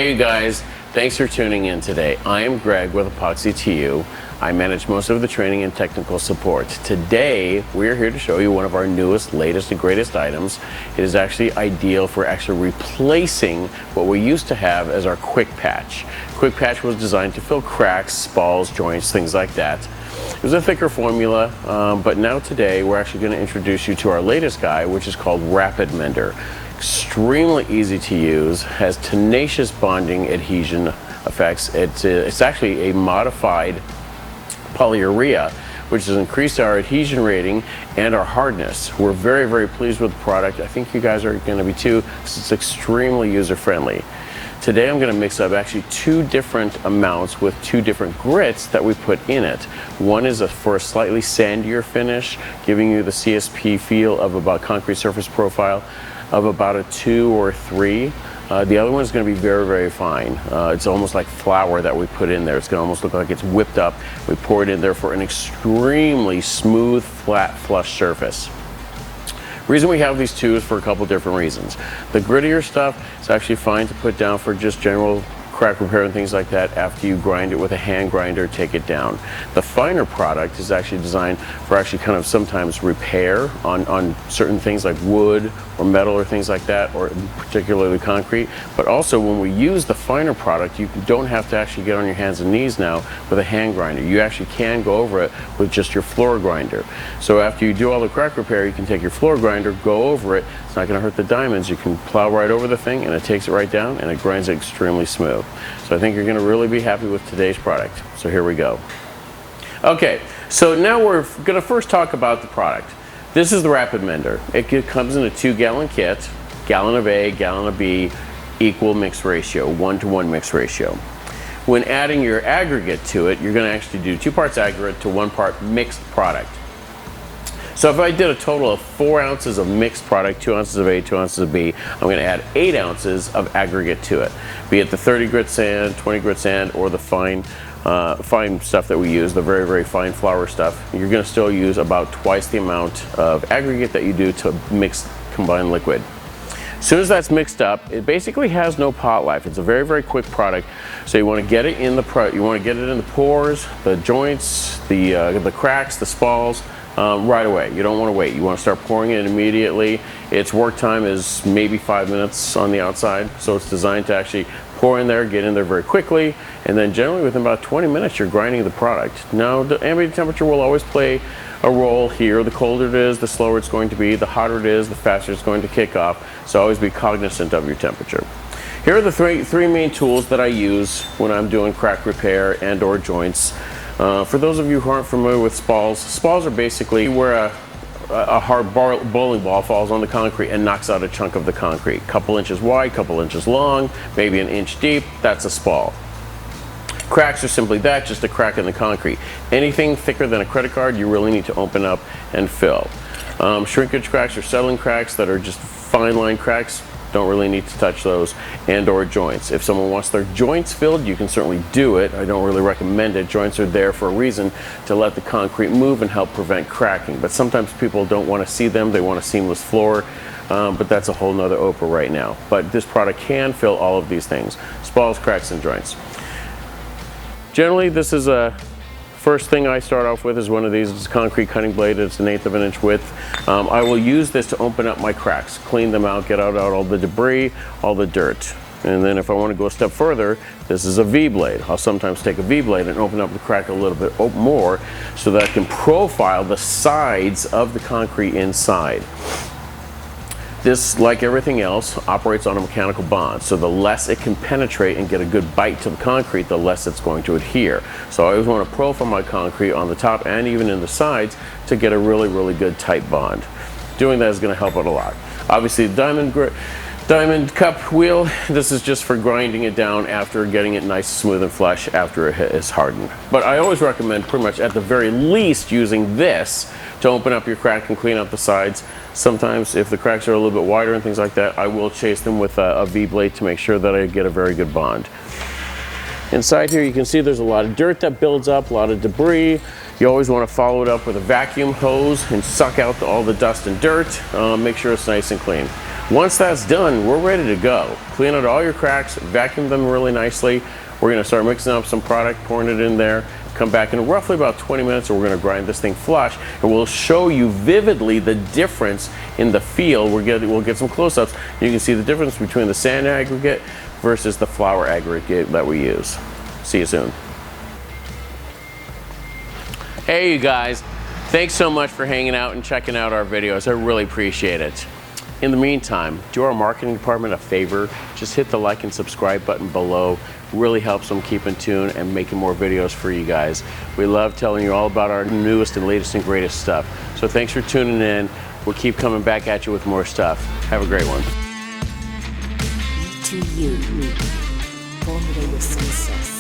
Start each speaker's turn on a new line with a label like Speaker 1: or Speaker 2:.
Speaker 1: Hey you guys, thanks for tuning in today. I am Greg with Epoxy E2U. I manage most of the training and technical support. Today, we're here to show you one of our newest, latest, and greatest items. It is actually ideal for actually replacing what we used to have as our quick patch. Quick patch was designed to fill cracks, spalls, joints, things like that. It was a thicker formula, but now today we're actually going to introduce you to our latest guy, which is called Rapid Mender. Extremely easy to use, has tenacious bonding adhesion effects. It's actually a modified polyurea, which has increased our adhesion rating and our hardness. We're very, very pleased with the product. I think you guys are going to be too, because it's extremely user-friendly. Today I'm going to mix up actually two different amounts with two different grits that we put in it. One is for a slightly sandier finish, giving you the CSP feel of about concrete surface profile of about a 2 or 3. The other one is going to be very, very fine. It's almost like flour that we put in there. It's going to almost look like it's whipped up. We pour it in there for an extremely smooth, flat, flush surface. The reason we have these two is for a couple different reasons. The grittier stuff is actually fine to put down for just general crack repair and things like that. After you grind it with a hand grinder, take it down. The finer product is actually designed for actually kind of sometimes repair on certain things like wood or metal or things like that, or particularly concrete. But also when we use the finer product, you don't have to actually get on your hands and knees now with a hand grinder. You actually can go over it with just your floor grinder. So after you do all the crack repair, you can take your floor grinder, go over it. It's not going to hurt the diamonds. You can plow right over the thing and it takes it right down and it grinds it extremely smooth. So I think you're going to really be happy with today's product. So here we go. Okay, so now we're going to first talk about the product. This is the Rapid Mender. It comes in a 2-gallon kit, gallon of A, gallon of B, equal mix ratio, 1-to-1 mix ratio. When adding your aggregate to it, you're going to actually do 2 parts aggregate to 1 part mixed product. So if I did a total of 4 ounces of mixed product, 2 ounces of A, 2 ounces of B, I'm going to add 8 ounces of aggregate to it. Be it the 30 grit sand, 20 grit sand, or the fine stuff that we use, the very, very fine flour stuff. You're going to still use about twice the amount of aggregate that you do to mix combined liquid. As soon as that's mixed up, it basically has no pot life. It's a very, very quick product. So you want to get it in the pores, the joints, the cracks, the spalls. Right away. You don't want to wait. You want to start pouring it immediately. Its work time is maybe 5 minutes on the outside, so it's designed to actually pour in there, get in there very quickly, and then generally within about 20 minutes you're grinding the product. Now the ambient temperature will always play a role here. The colder it is, the slower it's going to be. The hotter it is, the faster it's going to kick off. So always be cognizant of your temperature. Here are the three main tools that I use when I'm doing crack repair and or joints. For those of you who aren't familiar with spalls, spalls are basically where a hard bowling ball falls on the concrete and knocks out a chunk of the concrete. Couple inches wide, couple inches long, maybe an inch deep, that's a spall. Cracks are simply that, just a crack in the concrete. Anything thicker than a credit card, you really need to open up and fill. Shrinkage cracks or settling cracks that are just fine line cracks, don't really need to touch those, and or joints. If someone wants their joints filled, you can certainly do it. I don't really recommend it. Joints are there for a reason, to let the concrete move and help prevent cracking. But sometimes people don't want to see them, they want a seamless floor, but that's a whole nother Oprah right now. But this product can fill all of these things: spalls, cracks, and joints. Generally, this is a first thing I start off with is one of these. It's a concrete cutting blade. It's 1/8 of an inch width. I will use this to open up my cracks, clean them out, get out all the debris, all the dirt. And then if I want to go a step further, this is a V-blade. I'll sometimes take a V-blade and open up the crack a little bit more so that I can profile the sides of the concrete inside. This, like everything else, operates on a mechanical bond, so the less it can penetrate and get a good bite to the concrete, the less it's going to adhere. So I always want to profile my concrete on the top and even in the sides to get a really, really good tight bond. Doing that is going to help out a lot. Obviously, the diamond cup wheel, this is just for grinding it down after getting it nice, smooth, and flush after it is hardened. But I always recommend pretty much at the very least using this to open up your crack and clean up the sides. Sometimes if the cracks are a little bit wider and things like that, I will chase them with a V-blade to make sure that I get a very good bond. Inside here you can see there's a lot of dirt that builds up, a lot of debris. You always want to follow it up with a vacuum hose and suck out all the dust and dirt. Make sure it's nice and clean. Once that's done, we're ready to go. Clean out all your cracks, vacuum them really nicely. We're gonna start mixing up some product, pouring it in there, come back in roughly about 20 minutes, and we're gonna grind this thing flush, and we'll show you vividly the difference in the feel. We'll get some close-ups. You can see the difference between the sand aggregate versus the flour aggregate that we use. See you soon. Hey, you guys. Thanks so much for hanging out and checking out our videos. I really appreciate it. In the meantime, do our marketing department a favor. Just hit the like and subscribe button below. Really helps them keep in tune and making more videos for you guys. We love telling you all about our newest and latest and greatest stuff. So thanks for tuning in. We'll keep coming back at you with more stuff. Have a great one.
Speaker 2: E2U. Formulate your success.